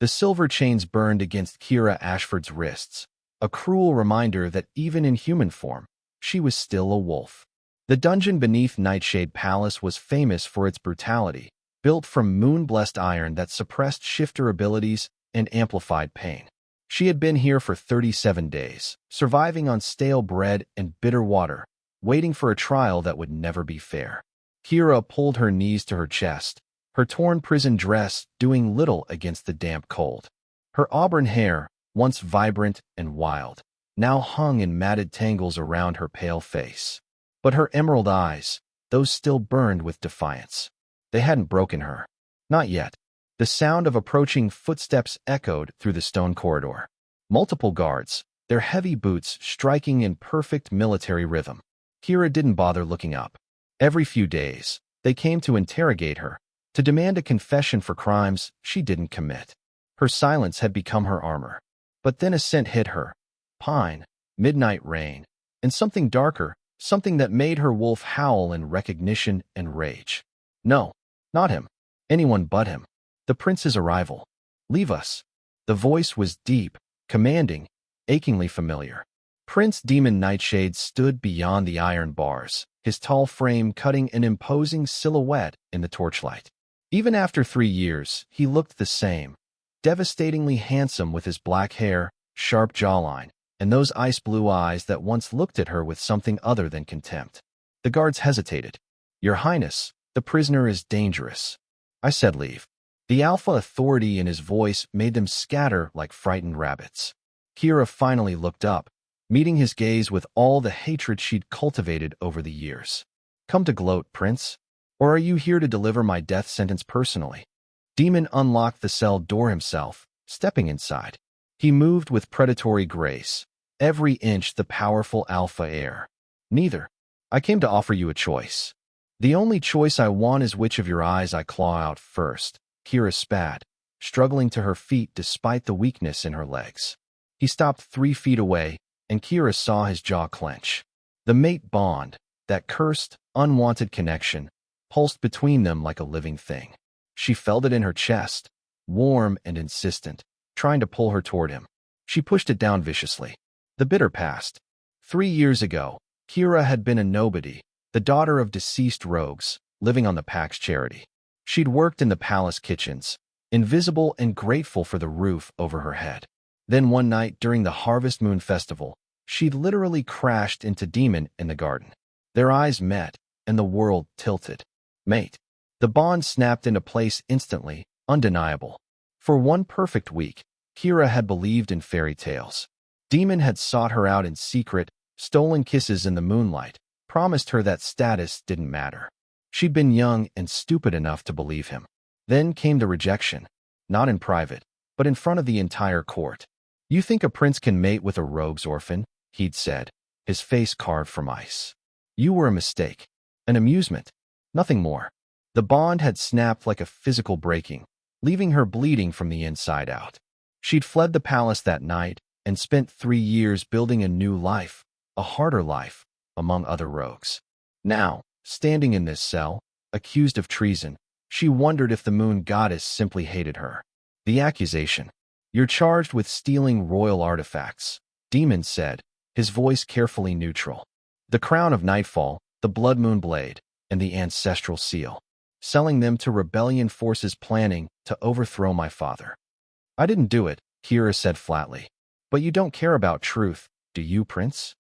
The silver chains burned against Kira Ashford's wrists, a cruel reminder that even in human form, she was still a wolf. The dungeon beneath Nightshade Palace was famous for its brutality, built from moon-blessed iron that suppressed shifter abilities and amplified pain. She had been here for 37 days, surviving on stale bread and bitter water, waiting for a trial that would never be fair. Kira pulled her knees to her chest, her torn prison dress doing little against the damp cold. Her auburn hair, once vibrant and wild, now hung in matted tangles around her pale face. But her emerald eyes, those still burned with defiance. They hadn't broken her. Not yet. The sound of approaching footsteps echoed through the stone corridor. Multiple guards, their heavy boots striking in perfect military rhythm. Kira didn't bother looking up. Every few days, they came to interrogate her, to demand a confession for crimes she didn't commit. Her silence had become her armor. But then a scent hit her. Pine, midnight rain, and something darker, something that made her wolf howl in recognition and rage. No, not him. Anyone but him. The prince's arrival. Leave us. The voice was deep, commanding, achingly familiar. Prince Demon Nightshade stood beyond the iron bars, his tall frame cutting an imposing silhouette in the torchlight. Even after 3 years, he looked the same, devastatingly handsome with his black hair, sharp jawline, and those ice-blue eyes that once looked at her with something other than contempt. The guards hesitated. "Your Highness, the prisoner is dangerous." I said leave. The alpha authority in his voice made them scatter like frightened rabbits. Kira finally looked up, meeting his gaze with all the hatred she'd cultivated over the years. "Come to gloat, Prince? Or are you here to deliver my death sentence personally?" Demon unlocked the cell door himself, stepping inside. He moved with predatory grace, every inch the powerful alpha heir. "Neither. I came to offer you a choice. The only choice I want is which of your eyes I claw out first." Kira spat, struggling to her feet despite the weakness in her legs. He stopped 3 feet away, and Kira saw his jaw clench. The mate bond, that cursed, unwanted connection, pulsed between them like a living thing. She felt it in her chest, warm and insistent, trying to pull her toward him. She pushed it down viciously. The bitter past. 3 years ago, Kira had been a nobody, the daughter of deceased rogues, living on the pack's charity. She'd worked in the palace kitchens, invisible and grateful for the roof over her head. Then one night during the Harvest Moon Festival, she'd literally crashed into Demon in the garden. Their eyes met, and the world tilted. "Mate." The bond snapped into place instantly, undeniable. For 1 perfect week, Kira had believed in fairy tales. Demon had sought her out in secret, stolen kisses in the moonlight, promised her that status didn't matter. She'd been young and stupid enough to believe him. Then came the rejection, not in private, but in front of the entire court. "You think a prince can mate with a rogue's orphan?" he'd said, his face carved from ice. "You were a mistake, an amusement, nothing more." The bond had snapped like a physical breaking, leaving her bleeding from the inside out. She'd fled the palace that night and spent 3 years building a new life, a harder life, among other rogues. Now, standing in this cell, accused of treason, she wondered if the moon goddess simply hated her. The accusation. "You're charged with stealing royal artifacts," Demon said, his voice carefully neutral. "The crown of Nightfall, the blood moon blade, and the ancestral seal. Selling them to rebellion forces planning to overthrow my father." "I didn't do it," Kira said flatly. "But you don't care about truth, do you, Prince?"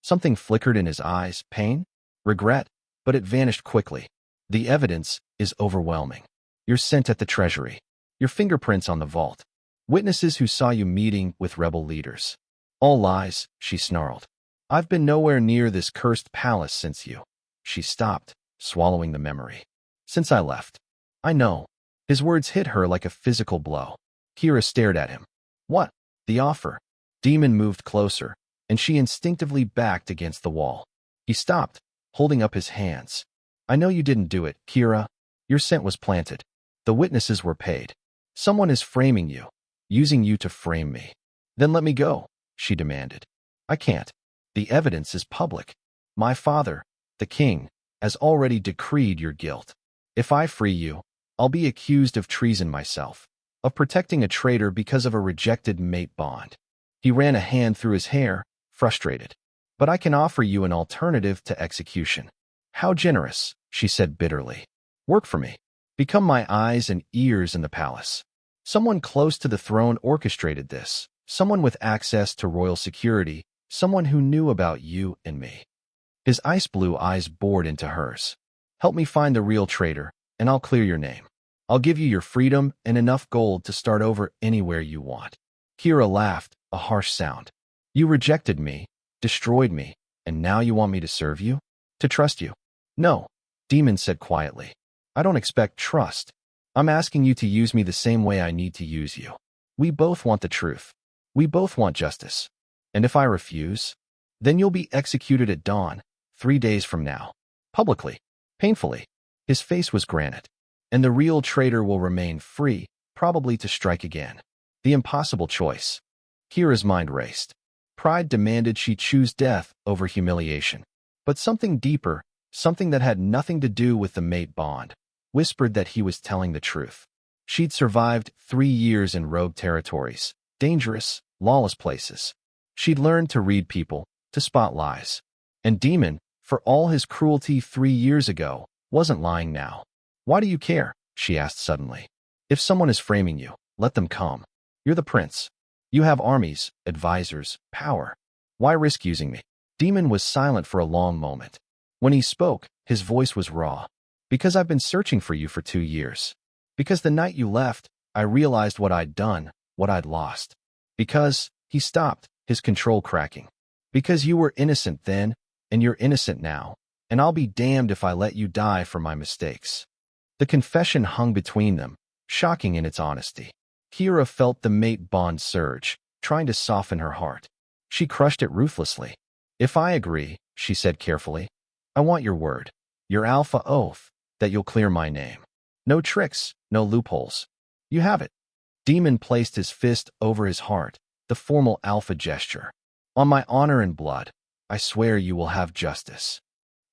Something flickered in his eyes, pain? Regret? But it vanished quickly. "The evidence is overwhelming. Your scent at the treasury. Your fingerprints on the vault. Witnesses who saw you meeting with rebel leaders. All lies," she snarled. "I've been nowhere near this cursed palace since you." She stopped, swallowing the memory. "Since I left." "I know." His words hit her like a physical blow. Kira stared at him. "What?" "The offer." Demon moved closer, and she instinctively backed against the wall. He stopped, holding up his hands. "I know you didn't do it, Kira. Your scent was planted. The witnesses were paid. Someone is framing you, using you to frame me." "Then let me go," she demanded. "I can't. The evidence is public. My father, the king, has already decreed your guilt. If I free you, I'll be accused of treason myself. of protecting a traitor because of a rejected mate bond. He ran a hand through his hair, frustrated. But I can offer you an alternative to execution. How generous, she said bitterly. Work for me. Become my eyes and ears in the palace. Someone close to the throne orchestrated this. Someone with access to royal security. Someone who knew about you and me. His ice blue eyes bored into hers. Help me find the real traitor, and I'll clear your name. I'll give you your freedom and enough gold to start over anywhere you want. Kira laughed, a harsh sound. You rejected me, destroyed me, and now you want me to serve you? To trust you? No, Demon said quietly. I don't expect trust. I'm asking you to use me the same way I need to use you. We both want the truth. We both want justice. And if I refuse, then you'll be executed at dawn, 3 days from now. Publicly. Painfully. His face was granite. And the real traitor will remain free, probably to strike again. The impossible choice. Kira's mind raced. Pride demanded she choose death over humiliation. But something deeper, something that had nothing to do with the mate bond, whispered that he was telling the truth. She'd survived 3 years in rogue territories, dangerous, lawless places. She'd learned to read people, to spot lies. And Demon, for all his cruelty 3 years ago, wasn't lying now. Why do you care? She asked suddenly. If someone is framing you, let them come. You're the prince. You have armies, advisors, power. Why risk using me? Demon was silent for a long moment. When he spoke, his voice was raw. Because I've been searching for you for 2 years. Because the night you left, I realized what I'd done, what I'd lost. Because, he stopped, his control cracking. Because you were innocent then, and you're innocent now, and I'll be damned if I let you die for my mistakes. The confession hung between them, shocking in its honesty. Kira felt the mate bond surge, trying to soften her heart. She crushed it ruthlessly. If I agree, she said carefully, I want your word, your alpha oath, that you'll clear my name. No tricks, no loopholes. You have it. Demon placed his fist over his heart, the formal alpha gesture. On my honor and blood, I swear you will have justice.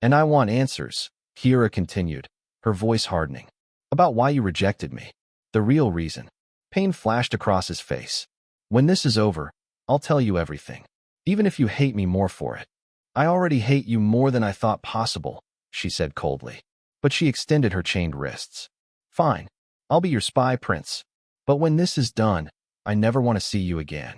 And I want answers, Kira continued, her voice hardening. About why you rejected me. The real reason. Pain flashed across his face. When this is over, I'll tell you everything. Even if you hate me more for it. I already hate you more than I thought possible, she said coldly. But she extended her chained wrists. Fine. I'll be your spy, prince. But when this is done, I never want to see you again.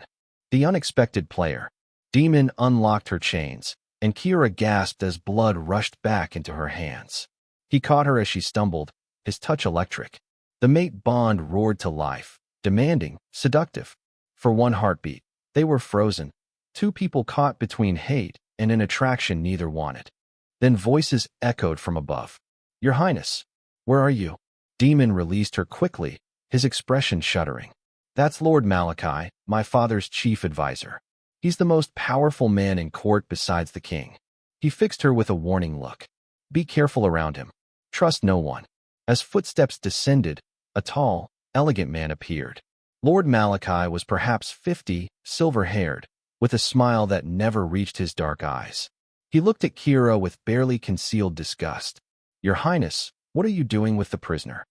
The unexpected player. Demon unlocked her chains, and Kira gasped as blood rushed back into her hands. He caught her as she stumbled, his touch electric. The mate bond roared to life, demanding, seductive. For one heartbeat, they were frozen, 2 people caught between hate and an attraction neither wanted. Then voices echoed from above. Your Highness, where are you? Demon released her quickly, his expression shuddering. That's Lord Malachi, my father's chief advisor. He's the most powerful man in court besides the king. He fixed her with a warning look. Be careful around him. Trust no one. As footsteps descended, a tall, elegant man appeared. Lord Malachi was perhaps 50, silver-haired, with a smile that never reached his dark eyes. He looked at Kira with barely concealed disgust. Your Highness, what are you doing with the prisoner?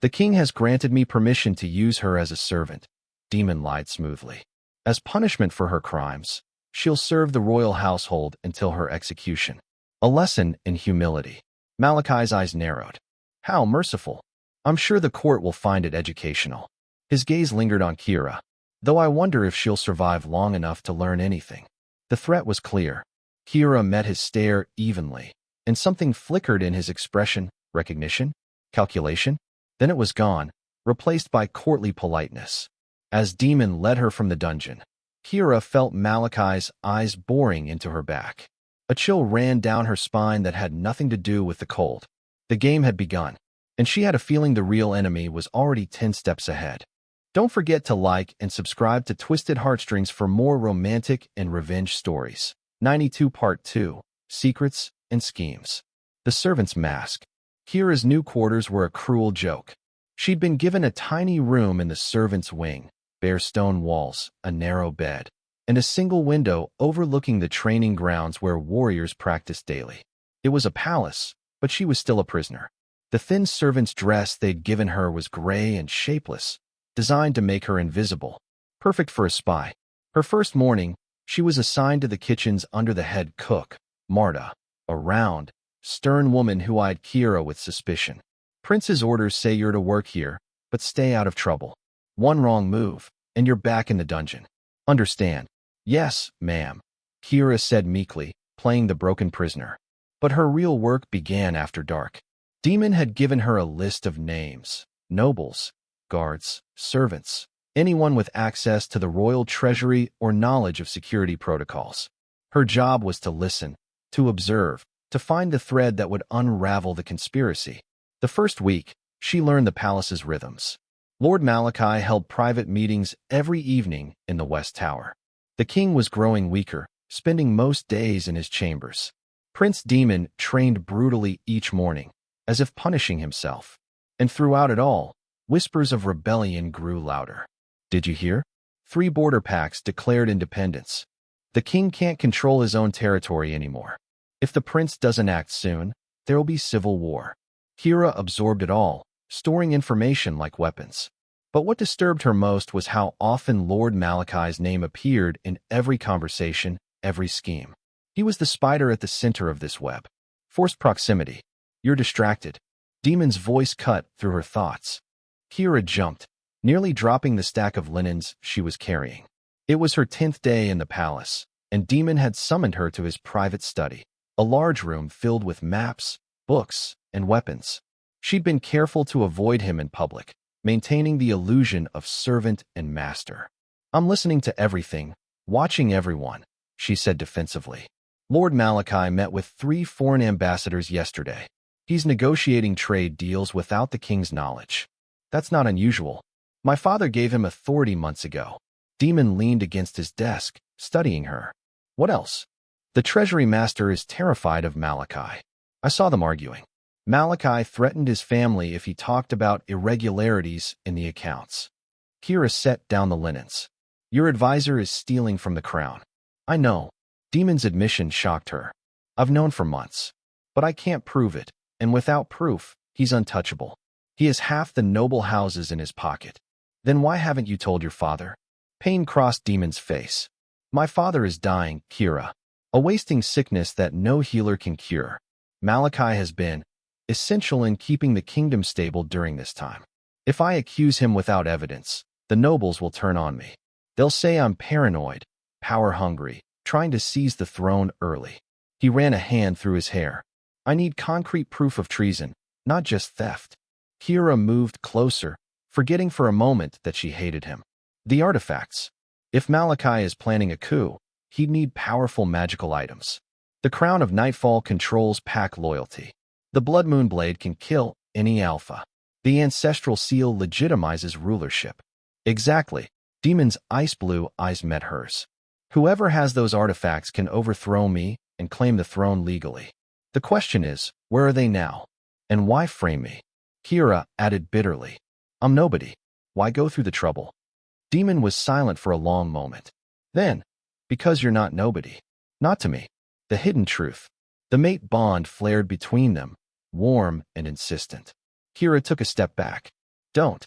The king has granted me permission to use her as a servant, Demon lied smoothly. As punishment for her crimes, she'll serve the royal household until her execution. A lesson in humility. Malachi's eyes narrowed. How merciful. I'm sure the court will find it educational. His gaze lingered on Kira, though I wonder if she'll survive long enough to learn anything. The threat was clear. Kira met his stare evenly, and something flickered in his expression. Recognition? Calculation? Then it was gone, replaced by courtly politeness. As Demon led her from the dungeon, Kira felt Malachi's eyes boring into her back. A chill ran down her spine that had nothing to do with the cold. The game had begun, and she had a feeling the real enemy was already 10 steps ahead. Don't forget to like and subscribe to Twisted Heartstrings for more romantic and revenge stories. 92 Part 2, Secrets and Schemes. The Servant's Mask. Kira's new quarters were a cruel joke. She'd been given a tiny room in the servant's wing, bare stone walls, a narrow bed, and a single window overlooking the training grounds where warriors practiced daily. It was a palace, but she was still a prisoner. The thin servant's dress they'd given her was gray and shapeless, designed to make her invisible, perfect for a spy. Her first morning, she was assigned to the kitchen's under-the-head cook, Marta, a round, stern woman who eyed Kira with suspicion. Prince's orders say you're to work here, but stay out of trouble. One wrong move, and you're back in the dungeon. Understand? Yes, ma'am, Kira said meekly, playing the broken prisoner. But her real work began after dark. Demon had given her a list of names: nobles, guards, servants, anyone with access to the royal treasury or knowledge of security protocols. Her job was to listen, to observe, to find the thread that would unravel the conspiracy. The first week, she learned the palace's rhythms. Lord Malachi held private meetings every evening in the West Tower. The king was growing weaker, spending most days in his chambers. Prince Demon trained brutally each morning, as if punishing himself. And throughout it all, whispers of rebellion grew louder. Did you hear? 3 border pacts declared independence. The king can't control his own territory anymore. If the prince doesn't act soon, there will be civil war. Kira absorbed it all, storing information like weapons. But what disturbed her most was how often Lord Malachi's name appeared in every conversation, every scheme. He was the spider at the center of this web. Forced proximity. You're distracted. Demon's voice cut through her thoughts. Kira jumped, nearly dropping the stack of linens she was carrying. It was her 10th day in the palace, and Demon had summoned her to his private study, a large room filled with maps, books, and weapons. She'd been careful to avoid him in public, maintaining the illusion of servant and master. I'm listening to everything, watching everyone, she said defensively. Lord Malachi met with 3 foreign ambassadors yesterday. He's negotiating trade deals without the king's knowledge. That's not unusual. My father gave him authority months ago. Demon leaned against his desk, studying her. What else? The treasury master is terrified of Malachi. I saw them arguing. Malachi threatened his family if he talked about irregularities in the accounts. Kira set down the linens. Your advisor is stealing from the crown. I know. Demon's admission shocked her. I've known for months. But I can't prove it, and without proof, he's untouchable. He has half the noble houses in his pocket. Then why haven't you told your father? Pain crossed Demon's face. My father is dying, Kira. A wasting sickness that no healer can cure. Malachi has been essential in keeping the kingdom stable during this time. If I accuse him without evidence, the nobles will turn on me. They'll say I'm paranoid, power-hungry, trying to seize the throne early. He ran a hand through his hair. I need concrete proof of treason, not just theft. Kira moved closer, forgetting for a moment that she hated him. The artifacts. If Malachi is planning a coup, he'd need powerful magical items. The Crown of Nightfall controls pack loyalty. The Blood Moon Blade can kill any alpha. The Ancestral Seal legitimizes rulership. Exactly. Demon's ice blue eyes met hers. Whoever has those artifacts can overthrow me and claim the throne legally. The question is, where are they now? And why frame me? Kira added bitterly. I'm nobody. Why go through the trouble? Demon was silent for a long moment. Then, because you're not nobody. Not to me. The hidden truth. The mate bond flared between them, warm and insistent. Kira took a step back. Don't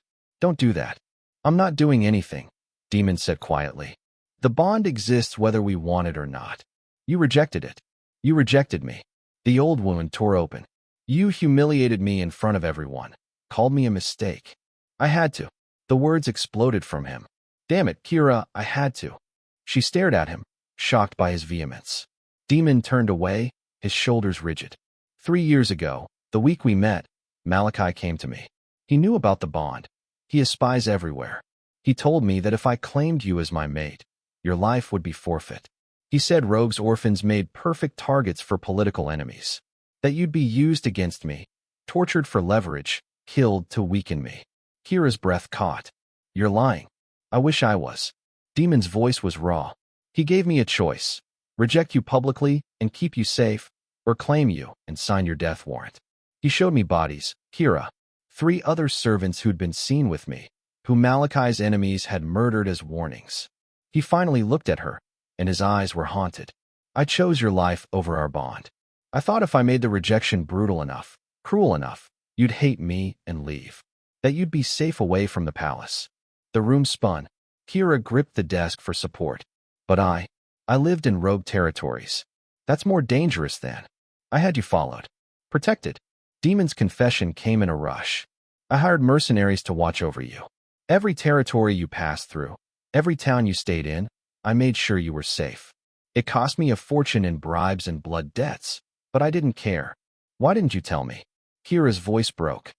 do that. I'm not doing anything, Demon said quietly. The bond exists whether we want it or not. You rejected it. You rejected me. The old wound tore open. You humiliated me in front of everyone, called me a mistake. I had to. The words exploded from him. Damn it, Kira, I had to. She stared at him, shocked by his vehemence. Demon turned away, his shoulders rigid. 3 years ago, the week we met, Malachi came to me. He knew about the bond. He has spies everywhere. He told me that if I claimed you as my mate, your life would be forfeit. He said rogues orphans made perfect targets for political enemies. That you'd be used against me, tortured for leverage, killed to weaken me. Kira's breath caught. You're lying. I wish I was. Demon's voice was raw. He gave me a choice. Reject you publicly and keep you safe, or claim you and sign your death warrant. He showed me bodies, Kira, 3 other servants who'd been seen with me, who Malachi's enemies had murdered as warnings. He finally looked at her, and his eyes were haunted. I chose your life over our bond. I thought if I made the rejection brutal enough, cruel enough, you'd hate me and leave. That you'd be safe away from the palace. The room spun. Kira gripped the desk for support. But I lived in rogue territories. That's more dangerous than. I had you followed. Protected. Demon's confession came in a rush. I hired mercenaries to watch over you. Every territory you passed through, every town you stayed in, I made sure you were safe. It cost me a fortune in bribes and blood debts, but I didn't care. Why didn't you tell me? Kira's voice broke.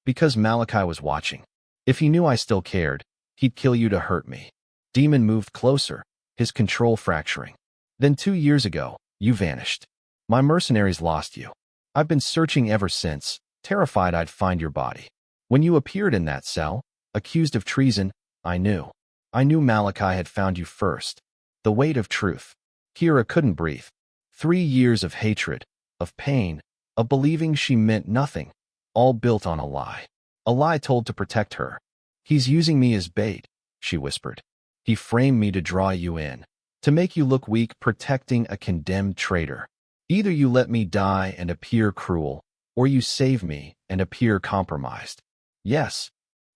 Because Malachi was watching. If he knew I still cared, he'd kill you to hurt me. Demon moved closer, his control fracturing. Then 2 years ago, you vanished. My mercenaries lost you. I've been searching ever since, terrified I'd find your body. When you appeared in that cell, accused of treason, I knew. I knew Malachi had found you first. The weight of truth. Kira couldn't breathe. 3 years of hatred, of pain, of believing she meant nothing, all built on a lie. A lie told to protect her. He's using me as bait, she whispered. He framed me to draw you in, to make you look weak, protecting a condemned traitor. Either you let me die and appear cruel, or you save me and appear compromised. Yes.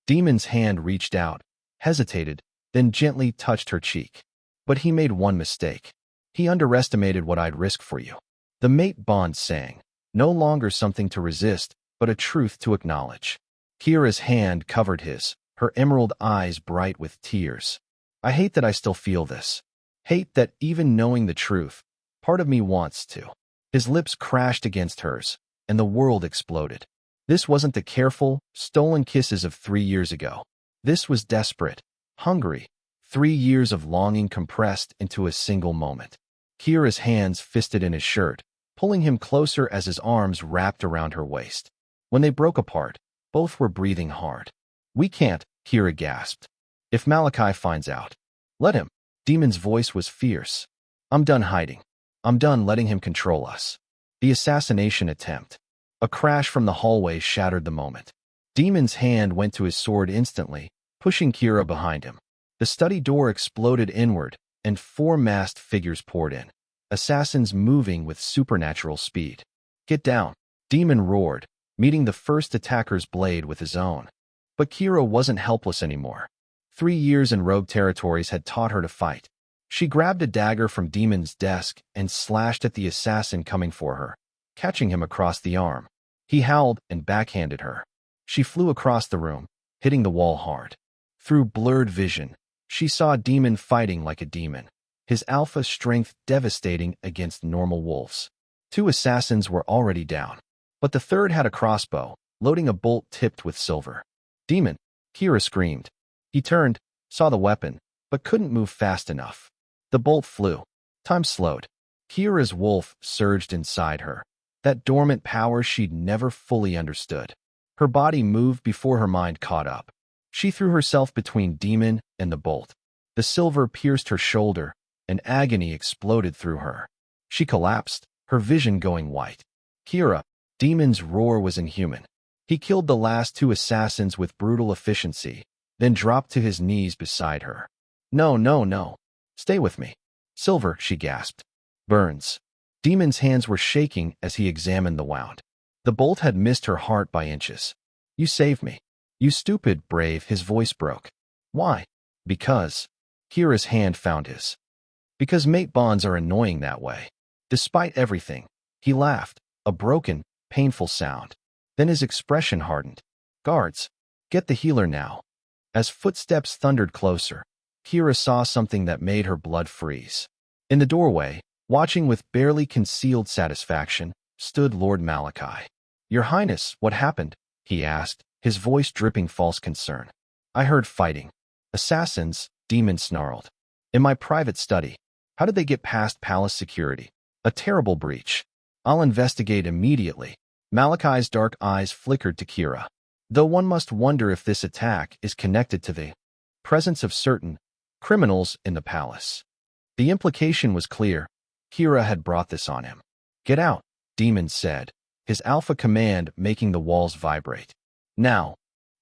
Demon's hand reached out, hesitated, then gently touched her cheek. But he made one mistake. He underestimated what I'd risk for you. The mate bond sang, no longer something to resist, but a truth to acknowledge. Kira's hand covered his, her emerald eyes bright with tears. I hate that I still feel this. Hate that even knowing the truth, part of me wants to. His lips crashed against hers, and the world exploded. This wasn't the careful, stolen kisses of 3 years ago. This was desperate, hungry, 3 years of longing compressed into a single moment. Kira's hands fisted in his shirt, pulling him closer as his arms wrapped around her waist. When they broke apart, both were breathing hard. We can't, Kira gasped. If Malachi finds out, let him. Demon's voice was fierce. I'm done hiding. I'm done letting him control us. The assassination attempt. A crash from the hallway shattered the moment. Demon's hand went to his sword instantly, pushing Kira behind him. The study door exploded inward, and 4 masked figures poured in. Assassins moving with supernatural speed. Get down. Demon roared, meeting the first attacker's blade with his own. But Kira wasn't helpless anymore. 3 years in rogue territories had taught her to fight. She grabbed a dagger from Demon's desk and slashed at the assassin coming for her, catching him across the arm. He howled and backhanded her. She flew across the room, hitting the wall hard. Through blurred vision, she saw Demon fighting like a demon, his alpha strength devastating against normal wolves. 2 assassins were already down, but the third had a crossbow, loading a bolt tipped with silver. Demon! Kira screamed. He turned, saw the weapon, but couldn't move fast enough. The bolt flew. Time slowed. Kira's wolf surged inside her, that dormant power she'd never fully understood. Her body moved before her mind caught up. She threw herself between Demon and the bolt. The silver pierced her shoulder, and agony exploded through her. She collapsed, her vision going white. Kira! Demon's roar was inhuman. He killed the last 2 assassins with brutal efficiency, then dropped to his knees beside her. No, no, no. Stay with me. Silver, she gasped. Burns. Demon's hands were shaking as he examined the wound. The bolt had missed her heart by inches. You saved me. You stupid, brave, his voice broke. Why? Because. Kira's hand found his. Because mate bonds are annoying that way. Despite everything, he laughed, a broken, painful sound. Then his expression hardened. Guards, get the healer now. As footsteps thundered closer, Kira saw something that made her blood freeze. In the doorway, watching with barely concealed satisfaction, stood Lord Malachi. Your Highness, what happened? He asked, his voice dripping false concern. I heard fighting. Assassins, Demon snarled. In my private study. How did they get past palace security? A terrible breach. I'll investigate immediately. Malachi's dark eyes flickered to Kira. Though one must wonder if this attack is connected to the presence of certain criminals in the palace. The implication was clear. Kira had brought this on him. Get out, Demon said, his alpha command making the walls vibrate. Now.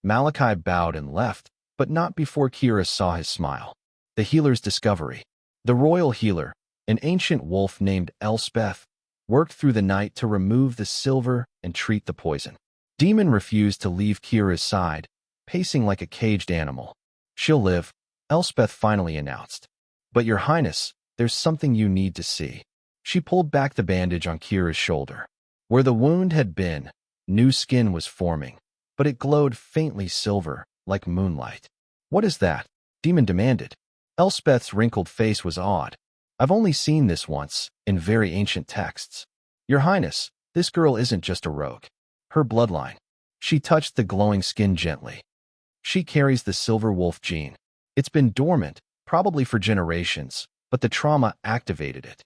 Malachi bowed and left, but not before Kira saw his smile. The healer's discovery. The royal healer, an ancient wolf named Elspeth, worked through the night to remove the silver and treat the poison. Demon refused to leave Kira's side, pacing like a caged animal. She'll live, Elspeth finally announced. But Your Highness, there's something you need to see. She pulled back the bandage on Kira's shoulder. Where the wound had been, new skin was forming, but it glowed faintly silver, like moonlight. What is that? Demon demanded. Elspeth's wrinkled face was awed. I've only seen this once, in very ancient texts. Your Highness, this girl isn't just a rogue. Her bloodline. She touched the glowing skin gently. She carries the silver wolf gene. It's been dormant, probably for generations, but the trauma activated it.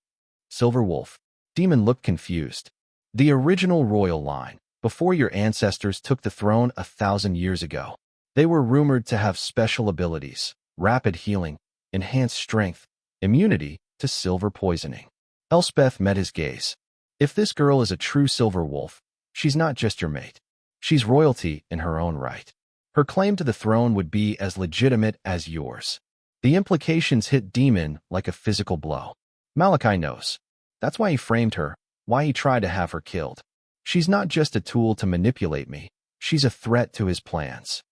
Silver wolf. Demon looked confused. The original royal line, before your ancestors took the throne 1,000 years ago. They were rumored to have special abilities, rapid healing, enhanced strength, immunity to silver poisoning. Elspeth met his gaze. If this girl is a true silver wolf, she's not just your mate. She's royalty in her own right. Her claim to the throne would be as legitimate as yours. The implications hit Demon like a physical blow. Malachi knows. That's why he framed her, why he tried to have her killed. She's not just a tool to manipulate me, she's a threat to his plans.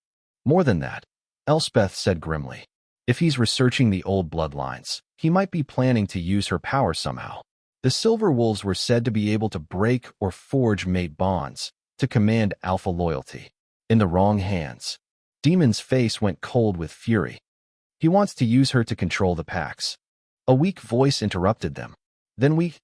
More than that, Elspeth said grimly. If he's researching the old bloodlines, he might be planning to use her power somehow. The Silver Wolves were said to be able to break or forge mate bonds, to command alpha loyalty. In the wrong hands, Demon's face went cold with fury. He wants to use her to control the packs. A weak voice interrupted them. Then we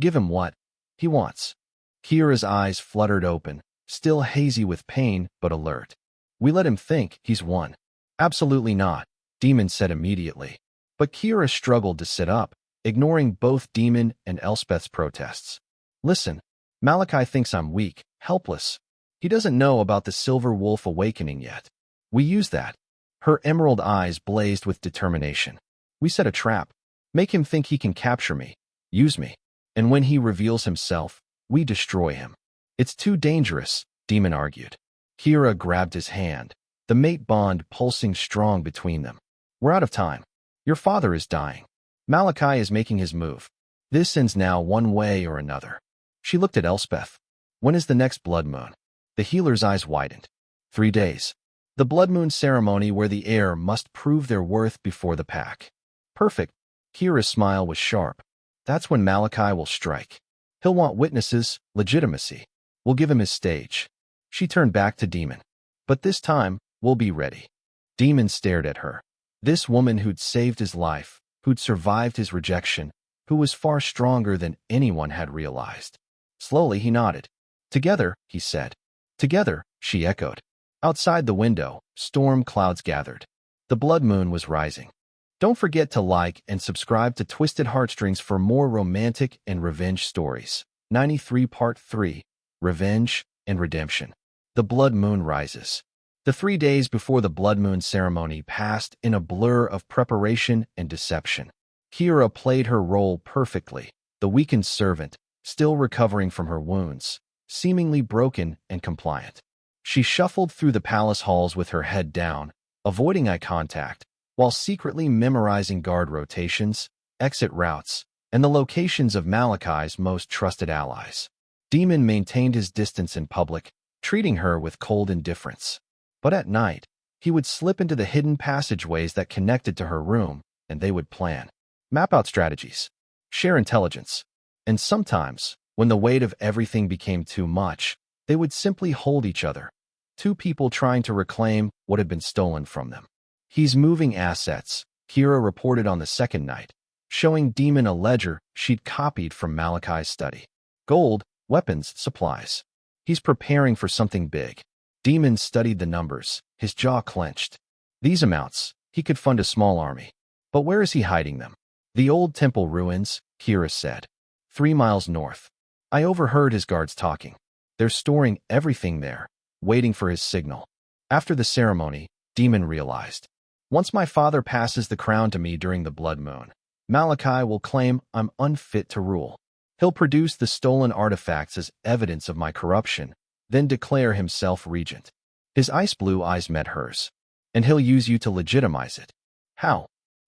give him what he wants. Kira's eyes fluttered open, still hazy with pain but alert. We let him think he's won. Absolutely not, Demon said immediately. But Kira struggled to sit up, ignoring both Demon and Elspeth's protests. Listen, Malachi thinks I'm weak, helpless. He doesn't know about the Silver Wolf awakening yet. We use that. Her emerald eyes blazed with determination. We set a trap. Make him think he can capture me, use me. And when he reveals himself, we destroy him. It's too dangerous, Demon argued. Kira grabbed his hand, the mate bond pulsing strong between them. We're out of time. Your father is dying. Malachi is making his move. This ends now one way or another. She looked at Elspeth. When is the next blood moon? The healer's eyes widened. 3 days. The blood moon ceremony where the heir must prove their worth before the pack. Perfect. Kira's smile was sharp. That's when Malachi will strike. He'll want witnesses, legitimacy. We'll give him his stage. She turned back to Demon. But this time, we'll be ready. Demon stared at her. This woman who'd saved his life, who'd survived his rejection, who was far stronger than anyone had realized. Slowly he nodded. Together, he said. Together, she echoed. Outside the window, storm clouds gathered. The blood moon was rising. Don't forget to like and subscribe to Twisted Heartstrings for more romantic and revenge stories. 93 Part 3, Revenge and Redemption. The blood moon rises. The 3 days before the blood moon ceremony passed in a blur of preparation and deception. Kira played her role perfectly, the weakened servant, still recovering from her wounds, seemingly broken and compliant. She shuffled through the palace halls with her head down, avoiding eye contact, while secretly memorizing guard rotations, exit routes, and the locations of Malachi's most trusted allies. Demon maintained his distance in public, treating her with cold indifference. But at night, he would slip into the hidden passageways that connected to her room, and they would plan, map out strategies, share intelligence. And sometimes, when the weight of everything became too much, they would simply hold each other. 2 people trying to reclaim what had been stolen from them. He's moving assets, Kira reported on the second night, showing Demon a ledger she'd copied from Malachi's study. Gold, weapons, supplies. He's preparing for something big. Demon studied the numbers, his jaw clenched. These amounts, he could fund a small army. But where is he hiding them? The old temple ruins, Kira said. 3 miles north. I overheard his guards talking. They're storing everything there, waiting for his signal. After the ceremony, Demon realized. Once my father passes the crown to me during the blood moon, Malachi will claim I'm unfit to rule. He'll produce the stolen artifacts as evidence of my corruption, then declare himself regent. His ice blue eyes met hers. And he'll use you to legitimize it. How?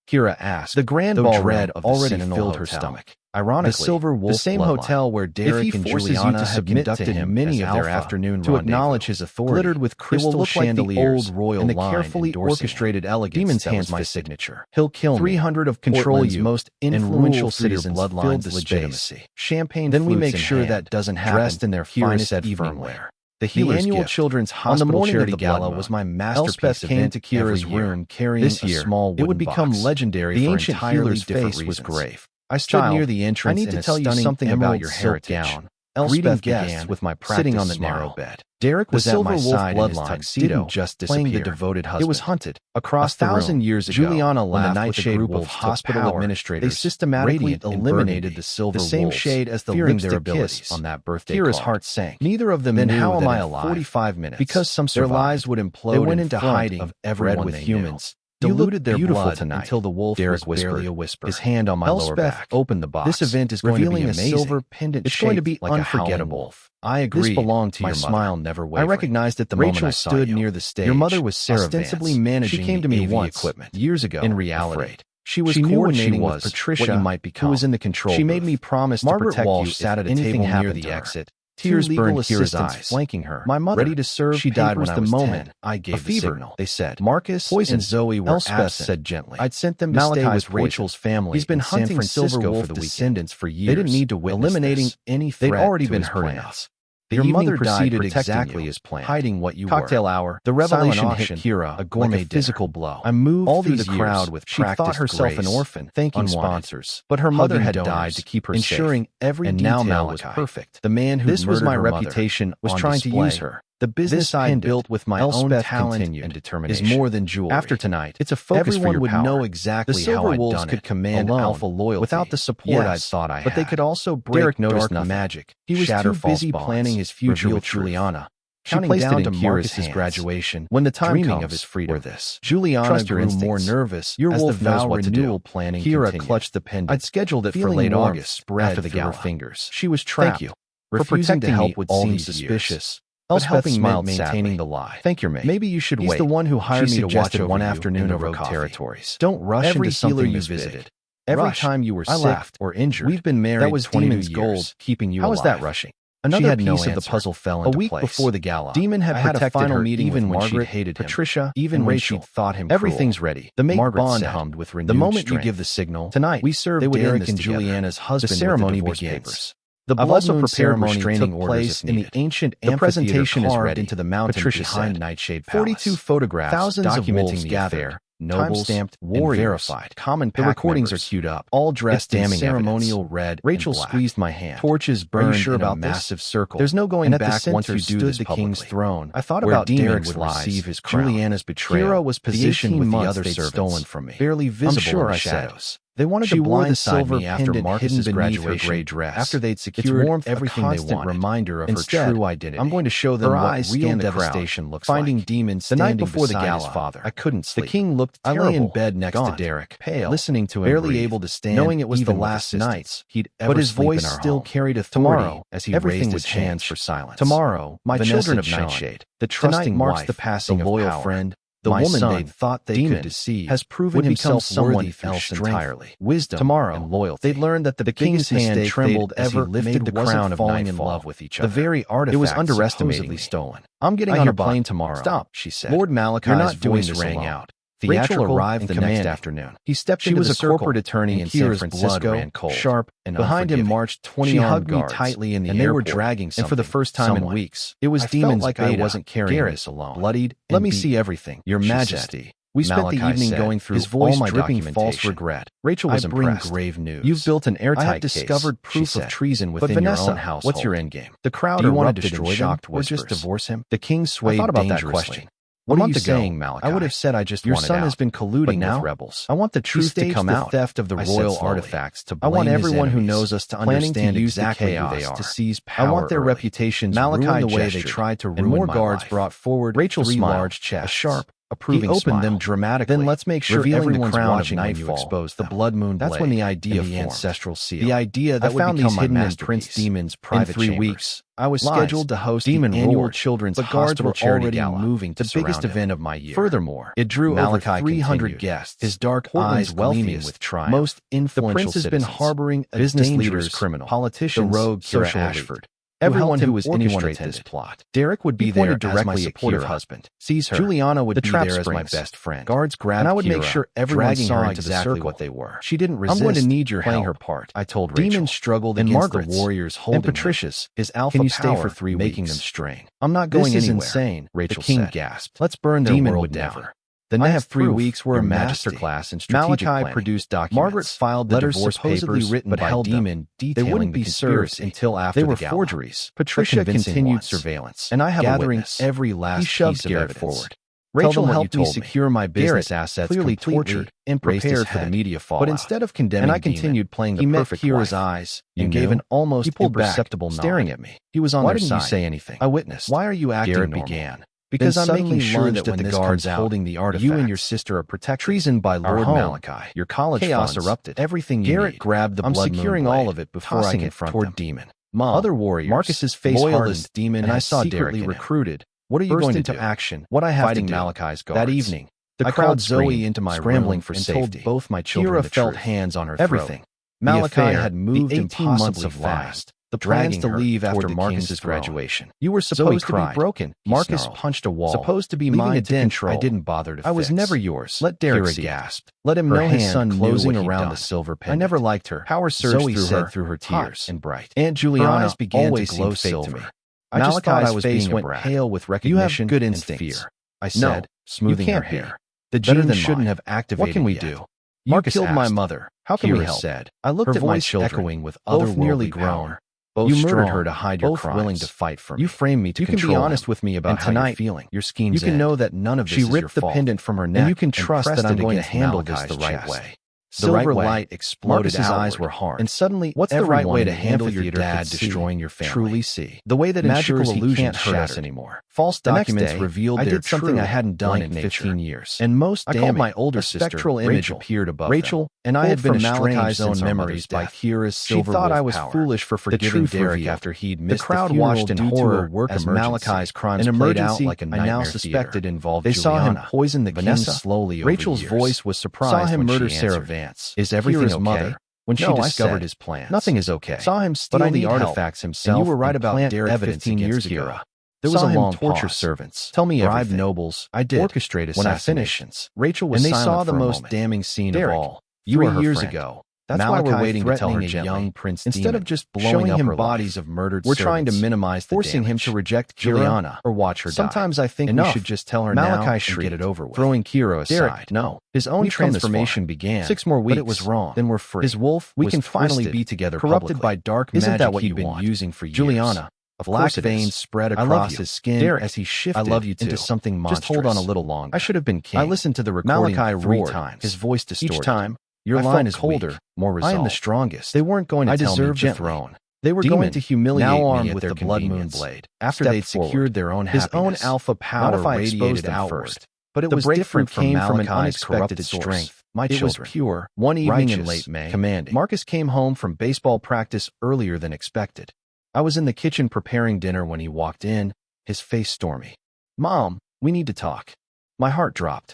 Kira asked. The grand dread of already filled her stomach. Ironically, the Silver Wolf, the same hotel where Derek and Juliana had conducted many of their afternoon to acknowledge his authority, glittered with crystal chandeliers, like the old royal and the carefully orchestrated elegance. Demon's hands my signature. He'll kill me. 300 of Portland's most influential citizens filled the legitimacy. Champagne. Then we make sure that doesn't happen. Dressed in their finest evening wear. The annual children's hospital charity gala was my masterpiece. Came to Kira's room carrying a small wooden box. It would become legendary. The ancient healer's face was grave. I stood near the entrance. I need to tell you something about your heritage. Elspeth began with my practice sitting on the narrow bed. Derek was at my side in his tuxedo, just playing the devoted husband. It was hunted. Across 1,000 years ago, Juliana laughed with a group of hospital administrators. They systematically eliminated the Silver Wolves, the same shade as the their abilities on that birthday. Kira's heart sank. Neither of them knew how am I alive? 45 minutes. Because some survived. Their lives would implode. They went into hiding of everyone with humans. Diluted their blood tonight until the wolf Derek was barely a whisper. His hand on my lower back. Opened the box. This event is going to be amazing. A silver pendant. It's going to be like unforgettable. I agree. This belonged to your mother. Smile never wavered. I recognized at the moment I saw you. Near the stage. Your mother was Sarah ostensibly managing. She came to me once equipment years ago. In reality, she was coordinating with Patricia, what you might become, who was in the control. She made me promise to protect you. Sat at a table near the exit. Tears burned Kira's eyes, flanking her. My mother, ready to serve, she died when I was 10. I gave the signal. They said, Marcus and Zoe were absent. Said gently. I'd sent them to stay with Rachel's family. He's been hunting San Francisco for the descendants for years. They didn't need to witness eliminating any threat. They'd already been hurting us. Your mother proceeded exactly as planned, hiding what you were. Cocktail hour. The revelation hit Kira, a gourmet physical blow. I moved all through the crowd with practice. She thought herself an orphan, thanking sponsors, but her mother had died to keep her safe, ensuring every detail was perfect. The man who murdered my reputation was trying to use her. The business I built with my own talent and determination is more than jewelry. After tonight, it's a focus for your power. Everyone would know exactly how I'd done it. Could command alpha loyalty without the support I thought I had. But they could also break dark magic. He was too busy planning his future with Juliana. Counting down to Marcus's graduation. When the time comes of his freedom, for this, Juliana grew more nervous. Your wolf knows what to do. Planning Kira clutched the pendant. I'd scheduled it for late August. After the gala, fingers. She was trapped. Thank you. Refusing to help would seem suspicious. Elspeth smiled, maintaining the lie. Thank your mate. Maybe you should wait. He's the one who hired me to watch over one afternoon over coffee. Territories. Don't rush into something you visited. Every time you were sick or injured, we've been married. That was 22 years. Gold, keeping you alive. How was that rushing? Another piece of the puzzle fell into place. A week before the gala, Demon had protected a final meeting even when she hated him. Patricia, even when she thought him cruel. Everything's ready. The mate Bond hummed with renewed strength. The moment you give the signal, tonight we serve Derek and Juliana's husband. The ceremony begins. The blood moon ceremony took place in the ancient amphitheater. The presentation is ready into the mountain behind Nightshade Palace. 42 photographs thousands documenting the affair. Nobles, stamped, warriors, verified. Common the recordings members are queued up, all dressed in ceremonial red. Rachel squeezed my hand. Torches burned sure in a massive circle. There's no going back once you do this the king's throne. I thought about Derek would receive his crown. Juliana's betrayal. Kira was positioned with the other servants stolen from me, barely visible in the shadows. They wanted to blindside me after Marcus's graduation gray dress. After they'd secured everything they wanted. Reminder of Instead, her true identity. I'm going to show them what real devastation looks like. Finding demons the night before the gala. Father, I couldn't sleep. The king looked terrible. I lay in bed next to Derek, pale, listening to him, barely able to stand, knowing it was the last night he'd ever. But his voice still carried authority. Tomorrow, as he raised his hands for silence. Tomorrow, my children of Nightshade, the trusting wife, the passing loyal friend. The woman they thought they could deceive has proven himself someone else entirely. Wisdom tomorrow and loyalty. They'd learned that the king's hand trembled as he lifted the crown of falling in love with each other. The very artifact it was underestimatedly stolen. I'm getting on a plane tomorrow. Stop, she said. Lord Malachi's voice rang out. Rachel arrived the next afternoon. He stepped into the circle. She was a corporate attorney in San Francisco, sharp and behind him marched 20 armed guards. She hugged me tightly in the airport, and they were dragging something. And for the first time in weeks, it was demons like I wasn't carrying this alone. Bloodied, let me see everything, Your Majesty. We spent the evening going through his voice dripping false regret. Rachel was impressed. Grave news. You've built an airtight case. I have discovered proof of treason within your own house. What's your endgame? The crowd erupted in shocked whispers. Or just divorce him? The king swayed dangerously. What are you saying, Malachi? I would have said I just wanted out. Your son has been colluding with rebels. I want the truth to come out. Theft of the royal artifacts to blame. I want everyone who knows us to understand exactly who they are. To seize power. I want their reputations ruined the way they tried to ruin my life. And more guards brought forward Rachel's large chest, a sharp, approving opened them smile. dramatically. Then let's make sure revealing everyone's the crown watching of when you nightfall, expose the them. blood moon blade. That's when the idea and the formed. ancestral seal. The idea that I would found become these my hidden in masterpiece. Prince Demon's private In 3 chambers. weeks, I was Lies. scheduled to host Demon the annual roared, Children's but guards Hospital were Charity already Gala, moving to the biggest surround him. event of my year. Furthermore, It drew Malachi over 300 continued, guests, his dark Portland's eyes gleaming wealthiest, with triumph. most The influential prince has been citizens, harboring a business dangerous leaders, criminal, politicians, the rogue social Kira elite. Ashford. Everyone who was was anyone orchestrate attended. this plot. Derek would be He there pointed as my directly at supportive Kira. husband. Sees her. Juliana would The be trap there as my springs. best friend. Guards grabbed and I would Kira, make sure everyone dragging saw her into the exactly circle. what they were. She didn't resist. I'm going to need your playing help. her part. I told Rachel. Demons struggled and against Margaret's, the warriors holding and Patricia's, his alpha Can you stay power, for 3 making weeks? them strain. I'm not going This is anywhere. insane, Rachel the king said. gasped. Let's burn their Demon world would down. never. The I next have 3 proof, weeks were Your a Majesty. masterclass in strategic Malachi planning. produced documents. Margaret filed the letters divorce supposedly papers, written but by held them. Demon They detailing wouldn't the be served conspiracy. until after They were the gala. forgeries. Patricia convincing continued ones. surveillance, And I have a gathering witness. every last He shoved piece of Garrett evidence. forward. Rachel Tell them what helped you me told me. secure my business Garrett, assets clearly completely tortured, and raised his prepared for the head. media fallout. But instead of condemning and I Demon, continued playing the he met perfect Kira's wife, eyes and and gave gave an an almost he pulled back, imperceptible staring nod. at me. He was on Why their didn't you side. say anything? I witnessed. Why are you acting Garrett normal? began. Because Then I'm suddenly making sure learned that that when the this guards comes out, holding the artifacts, you and your sister are protected. treason by Our Lord home, Malachi, your college chaos funds, erupted. everything Garrett need. grabbed the I'm blood moon securing blade, all of it before I tossing it confront toward them. Demon. Mom, Other warriors, Marcus's face loyalist hardened, Demon, and I has saw secretly Derek in him. recruited. What are you burst going to into do? action. What I have fighting to do. Malachi's guards. That evening, I I called called Zoe Zoe into my scrambling room for and safety. told both my children Kira the felt truth. hands on her Everything. throat. Malachi The affair, had moved the 18 impossibly months of lying, fast. the dragging plans to her leave toward after the Marcus's king's throne. graduation. You were Zoe supposed to be cried. broken. He Marcus snarled. punched a wall. Supposed to be leaving mine it to dead. control. I didn't bother to I was fix. never yours. Let Derek Kira see. gasped. Let him Her know his hand son closing knew what he'd around done. the silver I pendant. never liked her. Power surged Zoe through said her, through her hot tears. and bright. Aunt Juliana eyes began to always glow seemed fake to silver. me. I just thought I was face being went a brat. pale with You recognition have good and instincts. fear. I No, said, smoothing you her can't be. hair. The Better genes than shouldn't mine. have activated What can we yet. do? Marcus killed my asked. mother. How can we Kira help? said. I looked Her at my voice children, echoing with both nearly otherworldly grown. power. Both You murdered strong, her to hide your both crimes. willing to fight for me. You framed me to You can be control honest him. with me about And how you're tonight, feeling. your schemes You can end. know that none of this She is ripped your the fault. pendant from her neck, and you can trust pressed that I'm it going to against handle this Malachi's the right chest. way. The Silver right way. light exploded Marcus's eyes outward, were hard. and suddenly, What's the right way to handle your amphitheater dad could see, destroying your family? truly see the way that Magical ensures he illusions can't hurt us shattered. anymore. False The next documents day, revealed I their did something true I hadn't done blank in nature. 15 years. And most I damning, called my older a sister, spectral image Rachel. appeared above Rachel them. And I had pulled been from estranged Malachi's since own our memories mother's by death. Kira's She silver thought I wolf was power. foolish for The forgiving truth Derek revealed. after he'd The missed crowd funeral watched in due to horror a work as emergency. Malachi's crimes An played emergency out like a I now nightmare suspected theater. involved They saw him Juliana. poison the Vanessa king slowly over Rachel's years. voice was surprised Saw him when murder she Sarah answered. Vance. Is everything Kira's okay? mother. When she No, I discovered said, his plans. Nothing is okay. Saw him But steal I the need help. artifacts himself. And you were right about plant Derek evidence 15 years against ago. Kira. There was Saw a him long torture pause. servants. Tell me bribe everything. nobles. I did. Orchestrate When I assassinations. finished, Rachel was And they silent saw the for a most moment. damning scene Derek, of all. you are 3 her years friend. ago. That's why we're Malachi waiting to tell her threatening a gently. young Prince Instead Demon, of just showing blowing up him her bodies life. of murdered We're trying to servants, minimize the forcing him damage. to reject Juliana, or watch her die. Sometimes I think Enough. we should just tell her Malachi now and shrieked, get it over with. throwing Kira aside. Derek, no. His own We've come this transformation far. began. 6 more weeks, but it was wrong. Then we're free. His wolf We was can finally twisted, be together corrupted publicly. by dark Isn't magic that what he'd you been want? using for years. Juliana, Of black course it is. veins spread I love across you. his skin Derek, as he shifted I love you too. into something monstrous. Just hold on a little longer. I should have been king. I listened to the recording Malachi 3 roared, times. his voice distorted. Each time, your I line felt is colder, weak, more I resolved. am the strongest. They weren't going to I tell me deserve the gently. throne. They were Demon, going to humiliate now me armed at with their their blood moon convenience. blade, After stepped they'd forward. secured their own His own happiness. alpha power Not if I radiated exposed them outward. first. But it The was breakthrough different came from from an Malachi's unexpected corrupted source. strength. My It was children. pure, One evening in righteous, late May, commanding. Marcus came home from baseball practice earlier than expected. I was in the kitchen preparing dinner when he walked in, his face stormy. Mom, we need to talk. My heart dropped.